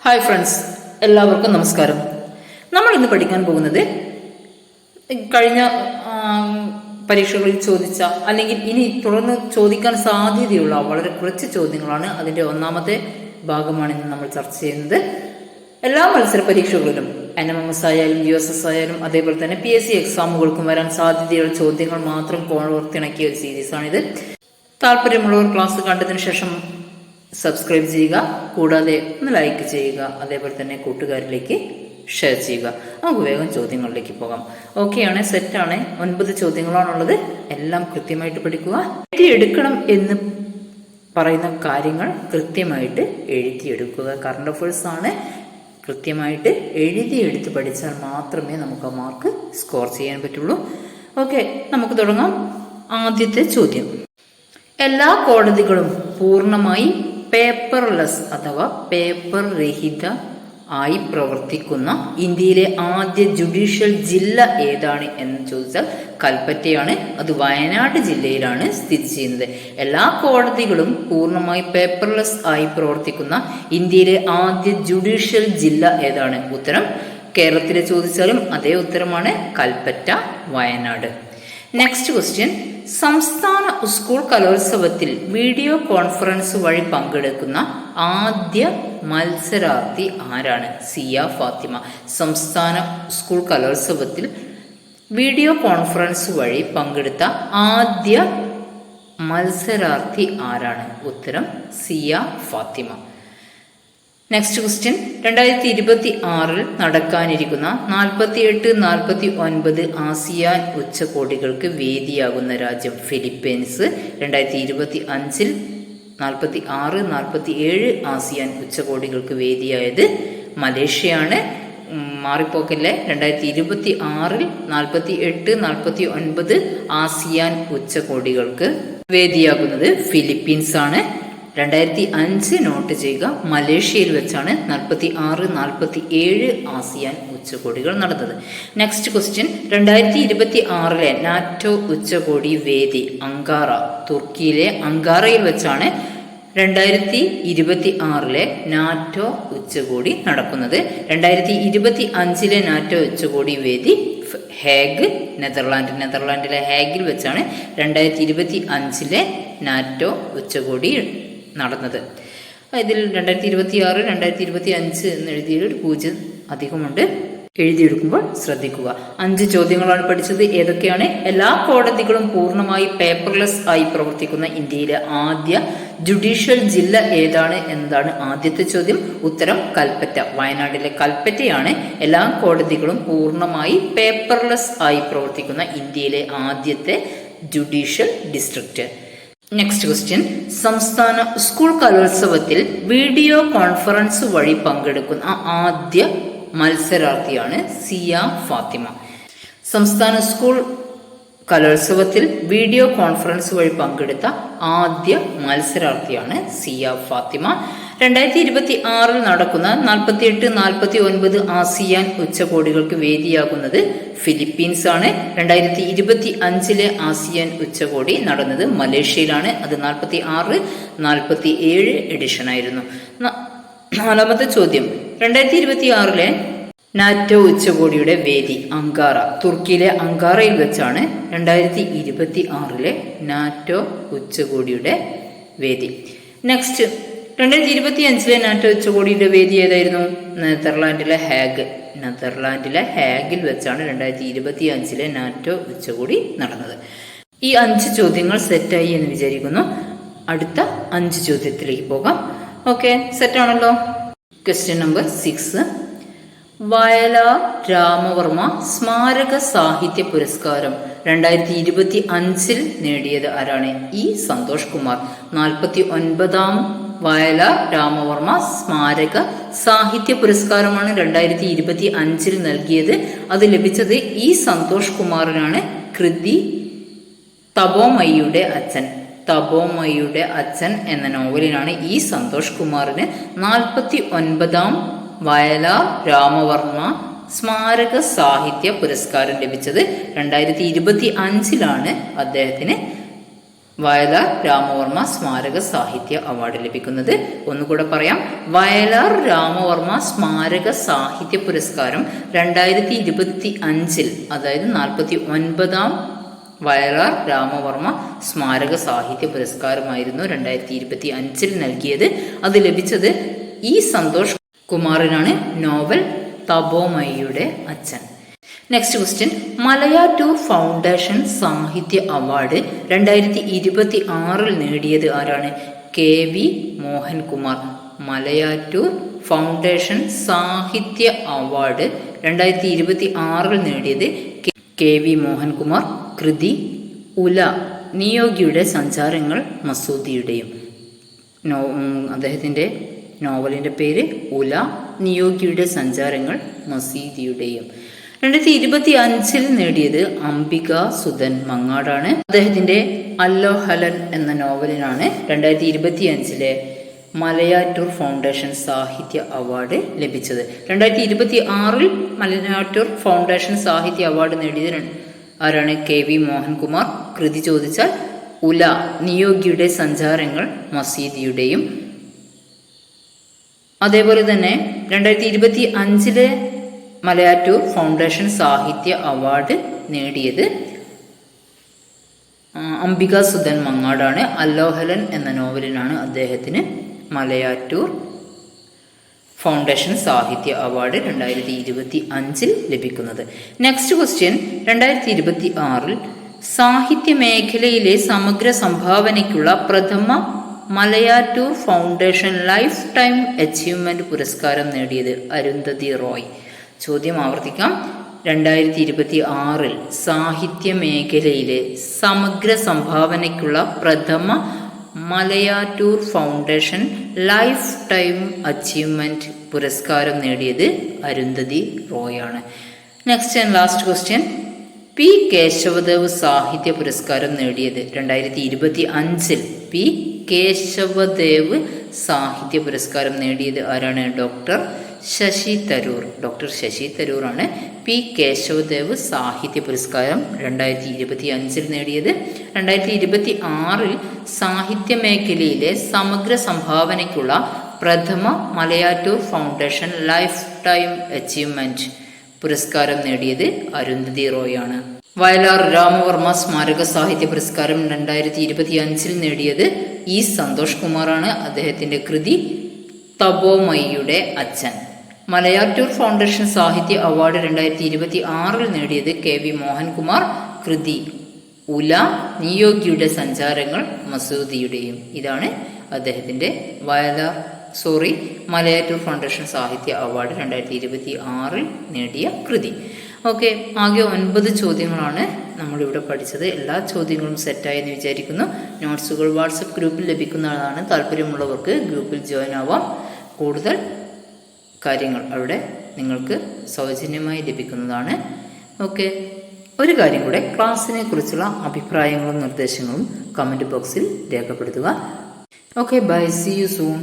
Hi friends, എല്ലാവർക്കും നമസ്കാരം. നമ്മൾ ഇന്ന് പഠിക്കാൻ പോകുന്നത് കഴിഞ്ഞ പരീക്ഷകളിൽ ചോദിച്ച അല്ലെങ്കിൽ ഇനി തുടർന്ന് ചോദിക്കാൻ സാധ്യതയുള്ള വളരെ കുറച്ച് ചോദ്യങ്ങളാണ്. അതിൻ്റെ ഒന്നാമത്തെ ഭാഗമാണ് ഇന്ന് നമ്മൾ ചർച്ച ചെയ്യുന്നത്. എല്ലാ മത്സര പരീക്ഷകളിലും NMMS ആയാലും USS ആയാലും അതേപോലെ തന്നെ PSC എക്സാമുകൾക്കും വരാൻ സാധ്യതയുള്ള ചോദ്യങ്ങൾ മാത്രം കോർത്തിണക്കിയ ഒരു സീരീസാണിത്. താല്പര്യമുള്ളവർ ക്ലാസ് കണ്ടതിന് ശേഷം സബ്സ്ക്രൈബ് ചെയ്യുക, കൂടാതെ ഒന്ന് ലൈക്ക് ചെയ്യുക, അതേപോലെ തന്നെ കൂട്ടുകാരിലേക്ക് ഷെയർ ചെയ്യുക. നമുക്ക് വേഗം ചോദ്യങ്ങളിലേക്ക് പോകാം. ഓക്കെയാണ്, സെറ്റാണ്. 9 ചോദ്യങ്ങളാണുള്ളത്. എല്ലാം കൃത്യമായിട്ട് പഠിക്കുക. എഴുതിയെടുക്കണം എന്ന് പറയുന്ന കാര്യങ്ങൾ കൃത്യമായിട്ട് എഴുതിയെടുക്കുക. കറണ്ട് അഫയേഴ്സ് ആണ്. കൃത്യമായിട്ട് എഴുതിയെടുത്ത് പഠിച്ചാൽ മാത്രമേ നമുക്ക് ആ മാർക്ക് സ്കോർ ചെയ്യാൻ പറ്റുള്ളൂ. ഓക്കെ, നമുക്ക് തുടങ്ങാം. ആദ്യത്തെ ചോദ്യം: എല്ലാ കോടതികളും പൂർണ്ണമായി പേപ്പർലെസ് അഥവാ പേപ്പർ രഹിത ആയി പ്രവർത്തിക്കുന്ന ഇന്ത്യയിലെ ആദ്യ ജുഡീഷ്യൽ ജില്ല ഏതാണ് എന്ന് ചോദിച്ചാൽ കൽപ്പറ്റയാണ്. അത് വയനാട് ജില്ലയിലാണ് സ്ഥിതി ചെയ്യുന്നത്. എല്ലാ കോടതികളും പൂർണ്ണമായി പേപ്പർലെസ് ആയി പ്രവർത്തിക്കുന്ന ഇന്ത്യയിലെ ആദ്യ ജുഡീഷ്യൽ ജില്ല ഏതാണ്? ഉത്തരം കേരളത്തിലെ ചോദിച്ചാലും അതേ ഉത്തരമാണ്, കൽപ്പറ്റ, വയനാട്. നെക്സ്റ്റ് ക്വസ്റ്റ്യൻ: സംസ്ഥാന സ്കൂൾ കലോത്സവത്തിൽ വീഡിയോ കോൺഫറൻസ് വഴി പങ്കെടുക്കുന്ന ആദ്യ മത്സരാർത്ഥി ആരാണ്? സിയ ഫാത്തിമ. സംസ്ഥാന സ്കൂൾ കലോത്സവത്തിൽ വീഡിയോ കോൺഫറൻസ് വഴി പങ്കെടുത്ത ആദ്യ മത്സരാർത്ഥി ആരാണ്? ഉത്തരം സിയ ഫാത്തിമ. നെക്സ്റ്റ് ക്വസ്റ്റ്യൻ: 2026 നടക്കാനിരിക്കുന്ന 48, 49 ആസിയാൻ ഉച്ചകോടികൾക്ക് വേദിയാകുന്ന രാജ്യം ഫിലിപ്പീൻസ്. 2025 46, 47 ആസിയാൻ ഉച്ചകോടികൾക്ക് വേദിയായത് മലേഷ്യയാണ്. മാറിപ്പോക്കല്ലേ. 2026 48, 49 ആസിയാൻ ഉച്ചകോടികൾക്ക് വേദിയാകുന്നത് ഫിലിപ്പീൻസ് ആണ്. 2005 നോട്ട് ചെയ്യുക. മലേഷ്യയിൽ വെച്ചാണ് 46, 47 ആസിയാൻ ഉച്ചകോടികൾ നടന്നത്. നെക്സ്റ്റ് ക്വസ്റ്റ്യൻ: 2026 നാറ്റോ ഉച്ചകോടി വേദി അങ്കാറ. തുർക്കിയിലെ അങ്കാറയിൽ വെച്ചാണ് 2026 നാറ്റോ ഉച്ചകോടി നടക്കുന്നത്. 2025 നാറ്റോ ഉച്ചകോടി വേദി ഹേഗ്, നെതർലാൻഡിലെ ഹേഗിൽ വെച്ചാണ് 2025 നാറ്റോ ഉച്ചകോടി നടന്നത്. ഇതിൽ 2026, 2025 എന്ന് എഴുതിയൊരു 0 അധികമുണ്ട്. എഴുതിയെടുക്കുമ്പോൾ ശ്രദ്ധിക്കുക. 5 ചോദ്യങ്ങളാണ് പഠിച്ചത്. ഏതൊക്കെയാണ്? എല്ലാ കോടതികളും പൂർണ്ണമായി പേപ്പർലെസ് ആയി പ്രവർത്തിക്കുന്ന ഇന്ത്യയിലെ ആദ്യ ജുഡീഷ്യൽ ജില്ല ഏതാണ് എന്നതാണ് ആദ്യത്തെ ചോദ്യം. ഉത്തരം കൽപ്പറ്റ, വയനാട്ടിലെ കൽപ്പറ്റയാണ് എല്ലാ കോടതികളും പൂർണ്ണമായി പേപ്പർലെസ് ആയി പ്രവർത്തിക്കുന്ന ഇന്ത്യയിലെ ആദ്യത്തെ ജുഡീഷ്യൽ ഡിസ്ട്രിക്റ്റ്. നെക്സ്റ്റ് ക്വസ്റ്റ്യൻ: സംസ്ഥാന സ്കൂൾ കലോത്സവത്തിൽ വീഡിയോ കോൺഫറൻസ് വഴി പങ്കെടുക്കുന്ന ആദ്യ മത്സരാർത്ഥിയാണ് സിയ ഫാത്തിമ. സംസ്ഥാന സ്കൂൾ കലോത്സവത്തിൽ വീഡിയോ കോൺഫറൻസ് വഴി പങ്കെടുത്ത ആദ്യ മത്സരാർത്ഥിയാണ് സിയ ഫാത്തിമ. 2026 നടക്കുന്ന 48, 49 ആസിയാൻ ഉച്ചകോടികൾക്ക് വേദിയാകുന്നത് ഫിലിപ്പീൻസ് ആണ്. 2025 ആസിയാൻ ഉച്ചകോടി നടന്നത് മലേഷ്യയിലാണ്. അത് 46, 47 എഡിഷൻ ആയിരുന്നു. 4ാമത്തെ ചോദ്യം: 2026 നാറ്റോ ഉച്ചകോടിയുടെ വേദി അങ്കാറ. തുർക്കിയിലെ അങ്കാറയിൽ വെച്ചാണ് 2026 നാറ്റോ ഉച്ചകോടിയുടെ വേദി. നെക്സ്റ്റ്: 2025 നാറ്റോ ഉച്ചകോടിയുടെ വേദി ഏതായിരുന്നു? നെതർലാൻഡിലെ ഹാഗിൽ വെച്ചാണ് 2025 നാറ്റോ ഉച്ചകോടി നടന്നത്. ഈ 5 ചോദ്യങ്ങൾ സെറ്റായി എന്ന് വിചാരിക്കുന്നു. അടുത്ത 5 ചോദ്യത്തിലേക്ക് പോകാം. ഓക്കെ, സെറ്റാണല്ലോ. ക്വസ്റ്റ്യൻ നമ്പർ 6: വയലാർ രാമവർമ്മ സ്മാരക സാഹിത്യ പുരസ്കാരം 2025 നേടിയത് ആരാണ്? ഇ സന്തോഷ് കുമാർ. 49ാം വയലാർ രാമവർമ്മ സ്മാരക സാഹിത്യ പുരസ്കാരമാണ് 2025 നൽകിയത്. അത് ലഭിച്ചത് ഇ സന്തോഷ് കുമാറിനാണ്. കൃതി തപോമയ്യുടെ അച്ഛൻ എന്ന നോവലിനാണ് ഇ സന്തോഷ് കുമാറിന് 49ാം വയലാർ രാമവർമ്മ സ്മാരക സാഹിത്യ പുരസ്കാരം ലഭിച്ചത്. 2025 അദ്ദേഹത്തിന് വയലാർ രാമവർമ്മ സ്മാരക സാഹിത്യ അവാർഡ് ലഭിക്കുന്നത്? ഒന്നുകൂടെ പറയാം. വയലാർ രാമവർമ്മ സ്മാരക സാഹിത്യ പുരസ്കാരം 2025, അതായത് 49ാം വയലാർ രാമവർമ്മ സ്മാരക സാഹിത്യ പുരസ്കാരമായിരുന്നു 2025 നൽകിയത്. അത് ലഭിച്ചത് ഇ സന്തോഷ് കുമാറിനാണ്, നോവൽ തപോമയിയുടെ അച്ഛൻ. Next question. മലയാറ്റൂർ ഫൗണ്ടേഷൻ സാഹിത്യ അവാർഡ് 2026 നേടിയത് ആരാണ്? KV മോഹൻകുമാർ. മലയാറ്റൂർ ഫൗണ്ടേഷൻ സാഹിത്യ അവാർഡ് 2026 നേടിയത് KV മോഹൻകുമാർ. കൃതി ഉല, നിയോഗിയുടെ സഞ്ചാരങ്ങൾ മസൂദിയുടെയും. അദ്ദേഹത്തിൻ്റെ നോവലിൻ്റെ പേര് ഉല, നിയോഗിയുടെ സഞ്ചാരങ്ങൾ മസീദിയുടെയും. 2025 നേടിയത് അംബിക സുധൻ മങ്ങാടാണ്. അദ്ദേഹത്തിന്റെ അല്ലോഹലൻ എന്ന നോവലിനാണ് 2025 മലയാറ്റൂർ ഫൗണ്ടേഷൻ സാഹിത്യ അവാർഡ് ലഭിച്ചത്. 2026 മലയാറ്റൂർ ഫൗണ്ടേഷൻ സാഹിത്യ അവാർഡ് നേടിയത് ആരാണ്? KV മോഹൻകുമാർ. കൃതി ചോദിച്ചാൽ ഉല, നിയോഗിയുടെ സഞ്ചാരങ്ങൾ മസീദിയുടെയും. അതേപോലെ തന്നെ 2025 മലയാറ്റൂർ ഫൗണ്ടേഷൻ സാഹിത്യ അവാർഡ് നേടിയത് അംബിക സുധൻ മങ്ങാടാണ്. അല്ലോഹലൻ എന്ന നോവലിനാണ് അദ്ദേഹത്തിന് മലയാറ്റൂർ ഫൗണ്ടേഷൻ സാഹിത്യ അവാർഡ് 2025 ലഭിക്കുന്നത്. Next question. 2026 സാഹിത്യ മേഖലയിലെ സമഗ്ര സംഭാവനയ്ക്കുള്ള പ്രഥമ Malayattoor foundation lifetime achievement പുരസ്കാരം നേടിയത് അരുന്ധതി റോയ്. ചോദ്യം ആവർത്തിക്കാം. 2026 സാഹിത്യ മേഖലയിലെ സമഗ്ര സംഭാവനയ്ക്കുള്ള പ്രഥമ Malayattoor foundation lifetime achievement പുരസ്കാരം നേടിയത് അരുന്ധതി റോയ് ആണ്. Next and last question. P Kesavadev സാഹിത്യ പുരസ്കാരം നേടിയത് 2025 പി കേശവദേവ് സാഹിത്യ പുരസ്കാരം നേടിയത് ആരാണ്? ഡോക്ടർ ശശി തരൂർ. ഡോക്ടർ ശശി തരൂറാണ് പി കേശവദേവ് സാഹിത്യ പുരസ്കാരം 2025 നേടിയത്. 2026 സാഹിത്യ മേഖലയിലെ സമഗ്ര സംഭാവനയ്ക്കുള്ള പ്രഥമ Malayattoor foundation lifetime achievement പുരസ്കാരം നേടിയത് അരുന്ധതി റോയ് ആണ്. വയലാർ രാമവർമ്മ സ്മാരക സാഹിത്യ പുരസ്കാരം 2025 നേടിയത് ഇ സന്തോഷ് കുമാറാണ്. അദ്ദേഹത്തിന്റെ കൃതി തപോമയിയുടെ അച്ഛൻ. മലയാറ്റൂർ ഫൗണ്ടേഷൻ സാഹിത്യ അവാർഡ് 2026 നേടിയത് KV മോഹൻകുമാർ. കൃതി ഉല, നിയോഗിയുടെ സഞ്ചാരങ്ങൾ മസൂദിയുടെയും. ഇതാണ് അദ്ദേഹത്തിന്റെ മലയാറ്റൂർ ഫൗണ്ടേഷൻ സാഹിത്യ അവാർഡ് 2026 നേടിയ കൃതി. ഓക്കെ, ആകെ 9 ചോദ്യങ്ങളാണ് നമ്മളിവിടെ പഠിച്ചത്. എല്ലാ ചോദ്യങ്ങളും സെറ്റായി എന്ന് വിചാരിക്കുന്നു. നോട്ട്സുകൾ വാട്സപ്പ് ഗ്രൂപ്പിൽ ലഭിക്കുന്നതാണ്. താല്പര്യമുള്ളവർക്ക് ഗ്രൂപ്പിൽ ജോയിൻ ആവാം. കൂടുതൽ കാര്യങ്ങൾ അവിടെ നിങ്ങൾക്ക് സൗജന്യമായി ലഭിക്കുന്നതാണ്. ഓക്കെ, ഒരു കാര്യം കൂടെ, ക്ലാസ്സിനെ കുറിച്ചുള്ള അഭിപ്രായങ്ങളും നിർദ്ദേശങ്ങളും കമൻറ്റ് ബോക്സിൽ രേഖപ്പെടുത്തുക. Okay, bye, see you soon.